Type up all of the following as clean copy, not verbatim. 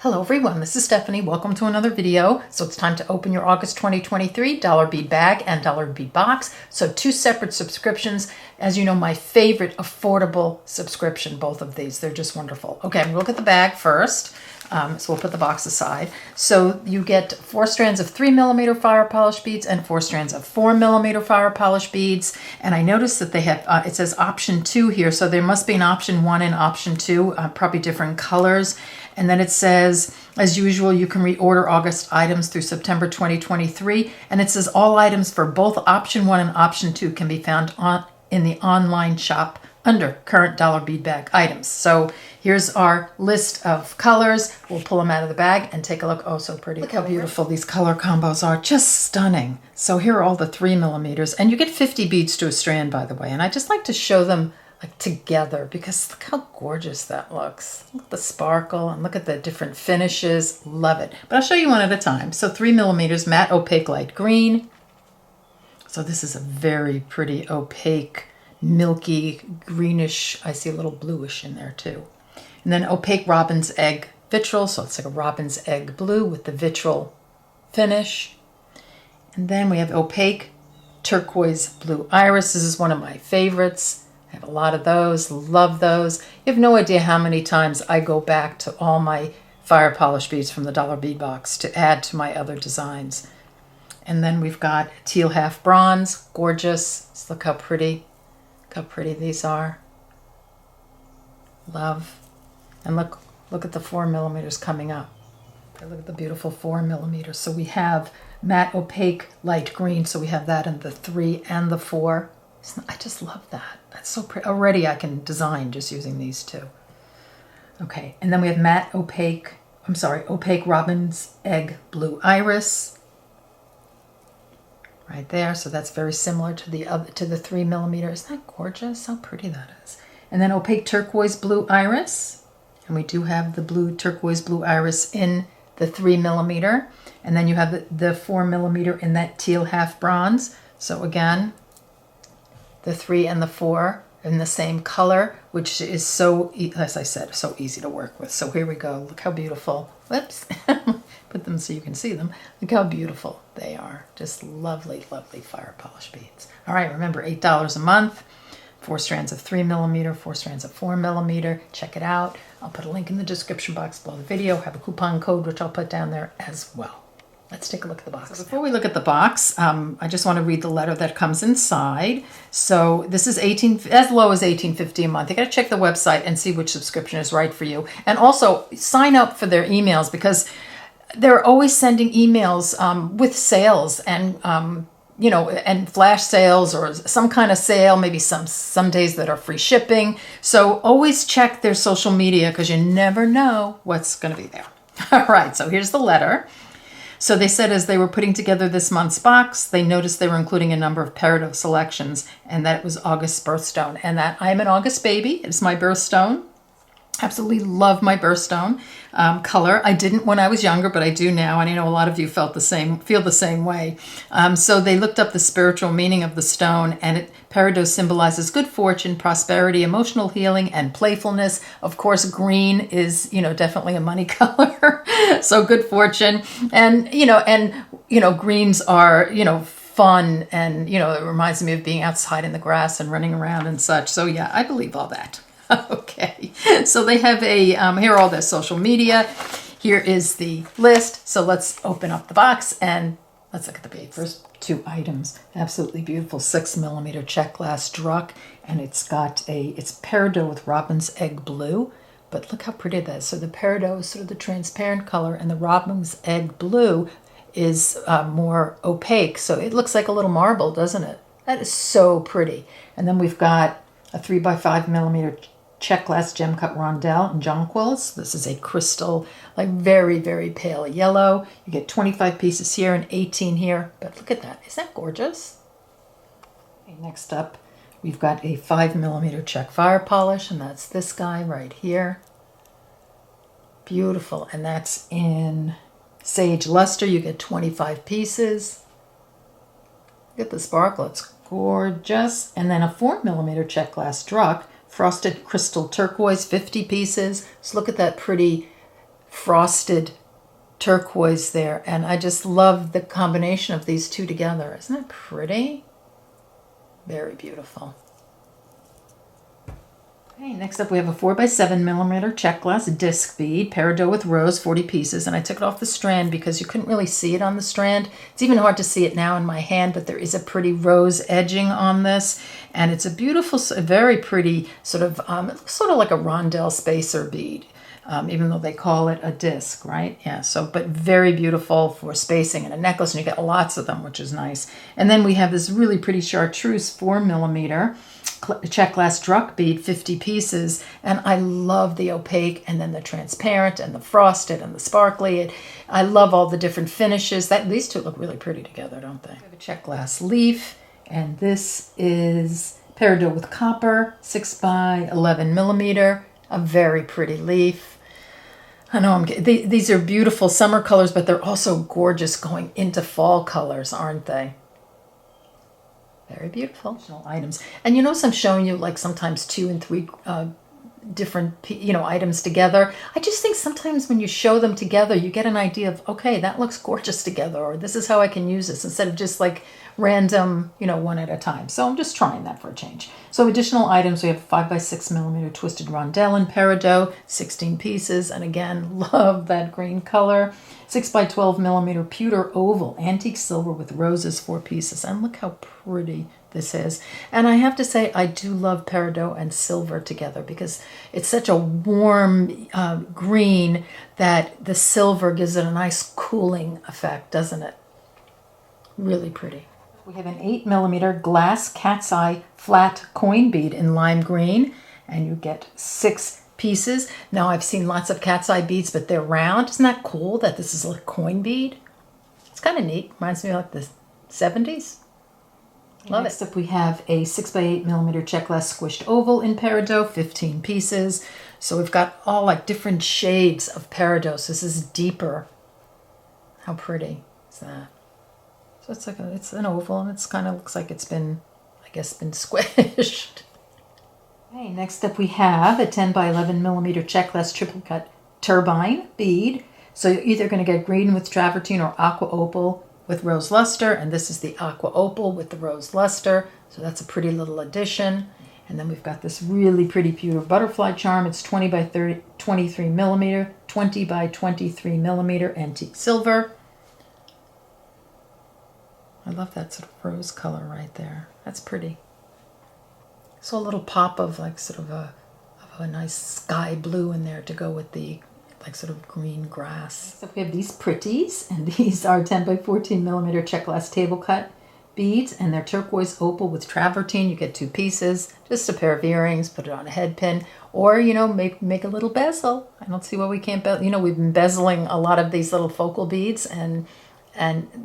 Hello everyone, this is Stephanie. Welcome to another video. So it's time to open your August 2023 dollar bead bag and dollar bead box. So two separate subscriptions. As you know, my favorite affordable subscription, both of these. They're just wonderful. Okay, I'm gonna look at the bag first. So we'll put the box aside. So you get 4 strands of 3mm fire polish beads and 4 strands of 4mm fire polish beads. And I noticed that they have, it says option 2 here. So there must be an option 1 and option 2, probably different colors. And then it says, as usual, you can reorder August items through September 2023. And it says all items for both option 1 and option 2 can be found in the online shop under current dollar bead bag items. So here's our list of colors. We'll pull them out of the bag and take a look. Oh, so pretty. Look how beautiful these color combos are. Just stunning. So here are all the 3mm. And you get 50 beads to a strand, by the way. And I just like to show them like together because look how gorgeous that looks. Look at the sparkle and look at the different finishes. Love it. But I'll show you one at a time. So 3mm matte opaque light green. So this is a very pretty opaque, milky, greenish. I see a little bluish in there too. And then opaque robin's egg vitriol. So it's like a robin's egg blue with the vitriol finish. And then we have opaque turquoise blue iris. This is one of my favorites. I have a lot of those, love those. You have no idea how many times I go back to all my fire polish beads from the dollar bead box to add to my other designs. And then we've got teal half bronze, gorgeous. Just look how pretty these are. Love. And look at the 4mm coming up. Look at the beautiful 4mm. So we have matte opaque light green. So we have that in the 3 and the 4. I just love that. That's so pretty. Already I can design just using these two. Okay, and then we have matte opaque robin's egg blue iris. Right there, so that's very similar to the 3mm. Isn't that gorgeous? How pretty that is. And then opaque turquoise blue iris. And we do have the blue turquoise blue iris in the 3mm. And then you have the 4mm in that teal half bronze. So again, the 3 and the 4 in the same color, which is so, as I said, so easy to work with. So here we go. Look how beautiful. Whoops. Put them so you can see them. Look how beautiful they are. Just lovely, lovely fire polish beads. All right, remember, $8 a month, 4 strands of 3mm, 4 strands of 4mm. Check it out. I'll put a link in the description box below the video. Have a coupon code, which I'll put down there as well. Let's take a look at the box. So before we look at the box, I just want to read the letter that comes inside. So this is as low as $18.50 a month. You got to check the website and see which subscription is right for you. And also sign up for their emails because they're always sending emails with sales and and flash sales or some kind of sale, maybe some days that are free shipping. So always check their social media because you never know what's going to be there. All right, so here's the letter. So they said as they were putting together this month's box, they noticed they were including a number of peridot selections and that it was August's birthstone. And that I'm an August baby. It's my birthstone. Absolutely love my birthstone color. I didn't when I was younger, but I do now. And I know a lot of you feel the same way. So they looked up the spiritual meaning of the stone, and peridot symbolizes good fortune, prosperity, emotional healing, and playfulness. Of course, green is, definitely a money color. So good fortune. And, greens are, fun. And, it reminds me of being outside in the grass and running around and such. So yeah, I believe all that. Okay, so they have here are all their social media. Here is the list. So let's open up the box and let's look at the bead. First 2 items, absolutely beautiful 6mm check glass druck, and it's peridot with robin's egg blue. But look how pretty that is. So the peridot is sort of the transparent color, and the robin's egg blue is more opaque. So it looks like a little marble, doesn't it? That is so pretty. And then we've got a 3x5mm check glass gem cut rondelle and jonquils. This is a crystal, like very, very pale yellow. You get 25 pieces here and 18 here. But look at that. Isn't that gorgeous? Okay, next up, we've got a 5mm check fire polish, and that's this guy right here. Beautiful. And that's in sage luster. You get 25 pieces. Look at the sparkle. It's gorgeous. And then a 4mm check glass druck, frosted crystal turquoise, 50 pieces. So look at that pretty frosted turquoise there. And I just love the combination of these two together. Isn't that pretty? Very beautiful. Okay, next up we have a 4x7mm check glass disc bead, peridot with rose, 40 pieces, and I took it off the strand because you couldn't really see it on the strand. It's even hard to see it now in my hand, but there is a pretty rose edging on this, and it's a beautiful, very pretty sort of like a rondelle spacer bead. Even though they call it a disc, right? Yeah, so, but very beautiful for spacing in a necklace, and you get lots of them, which is nice. And then we have this really pretty chartreuse 4mm check glass druck bead, 50 pieces, and I love the opaque and then the transparent and the frosted and the sparkly. I love all the different finishes. These two look really pretty together, don't they? We have a check glass leaf, and this is peridot with copper, 6x11mm, a very pretty leaf. I know these are beautiful summer colors, but they're also gorgeous going into fall colors, aren't they? Very beautiful. Additional items. And you notice I'm showing you like sometimes 2 and 3 different, items together. I just think sometimes when you show them together, you get an idea of, okay, that looks gorgeous together, or this is how I can use this, instead of just like random, one at a time. So I'm just trying that for a change. So additional items, we have 5x6mm twisted rondelle in peridot, 16 pieces, and again, love that green color. 6x12mm pewter oval, antique silver with roses, 4 pieces, and look how pretty this is. And I have to say, I do love peridot and silver together because it's such a warm green that the silver gives it a nice cooling effect, doesn't it? Really pretty. We have an 8mm glass cat's eye flat coin bead in lime green, and you get 6 pieces. Now I've seen lots of cat's eye beads, but they're round. Isn't that cool that this is a coin bead? It's kind of neat. Reminds me of like the 70s. Love it. Next up we have a 6x8mm check glass squished oval in peridot, 15 pieces. So we've got all like different shades of peridot. So this is deeper. How pretty is that? So it's like it's an oval, and it's kind of looks like it's been, I guess, been squished. Okay, next up we have a 10x11mm check glass triple cut turbine bead. So you're either going to get green with travertine or aqua opal with rose luster, and this is the aqua opal with the rose luster. So that's a pretty little addition. And then we've got this really pretty pewter butterfly charm. It's 20x23mm, 20x23mm antique silver. I love that sort of rose color right there. That's pretty. So a little pop of like sort of a nice sky blue in there to go with the like sort of green grass. So we have these pretties, and these are 10x14mm check glass table cut beads, and they're turquoise opal with travertine. You get 2 pieces, just a pair of earrings, put it on a head pin, or make a little bezel. I don't see why we can't bezel. We've been bezeling a lot of these little focal beads and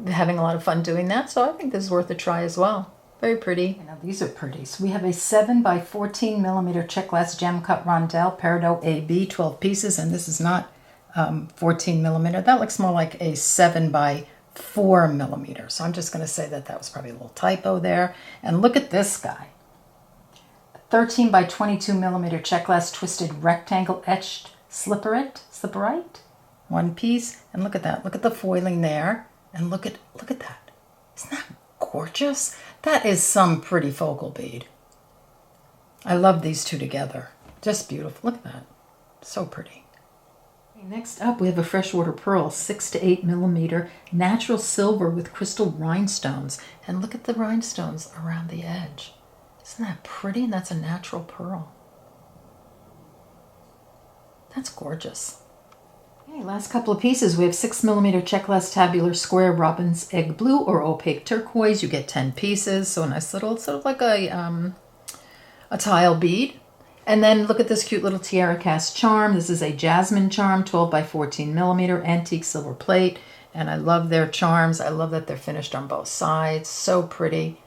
having a lot of fun doing that. So I think this is worth a try as well. Very pretty. Now these are pretty. So we have a 7x14mm check glass gem cut rondelle, peridot AB, 12 pieces, and this is not 14mm. That looks more like a 7x4mm. So I'm just going to say that was probably a little typo there. And look at this guy. 13x22mm check glass twisted rectangle etched slipperite, 1 piece. And look at that. Look at the foiling there. And look at that. Isn't that gorgeous? That is some pretty focal bead. I love these two together. Just beautiful. Look at that. So pretty. Okay, next up, we have a freshwater pearl, 6 to 8mm natural silver with crystal rhinestones. And look at the rhinestones around the edge. Isn't that pretty? And that's a natural pearl. That's gorgeous. Okay, last couple of pieces. We have 6mm check glass tabular square robin's egg blue or opaque turquoise. You get 10 pieces, so a nice little, sort of like a tile bead. And then look at this cute little tiara cast charm. This is a jasmine charm, 12x14mm antique silver plate. And I love their charms. I love that they're finished on both sides. So pretty,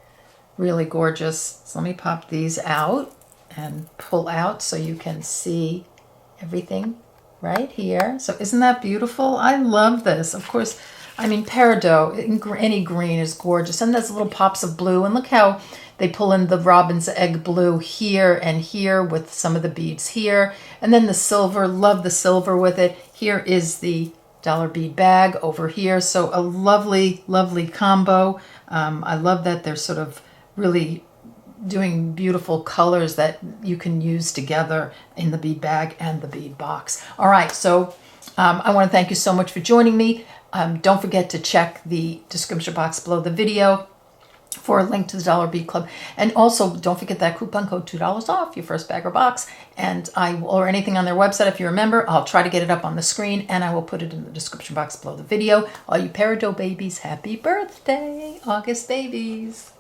really gorgeous. So let me pop these out and pull out so you can see everything right here. So isn't that beautiful? I love this. Of course, I mean, peridot, any green is gorgeous. And there's little pops of blue. And look how they pull in the robin's egg blue here and here with some of the beads here. And then the silver, love the silver with it. Here is the dollar bead bag over here. So a lovely, lovely combo. I love that they're sort of really doing beautiful colors that you can use together in the bead bag and the bead box. All right, so I want to thank you so much for joining me. Don't forget to check the description box below the video for a link to the Dollar Bead Club. And also, don't forget that coupon code $2 off your first bag or box. And or anything on their website, if you remember, I'll try to get it up on the screen and I will put it in the description box below the video. All you peridot babies, happy birthday, August babies.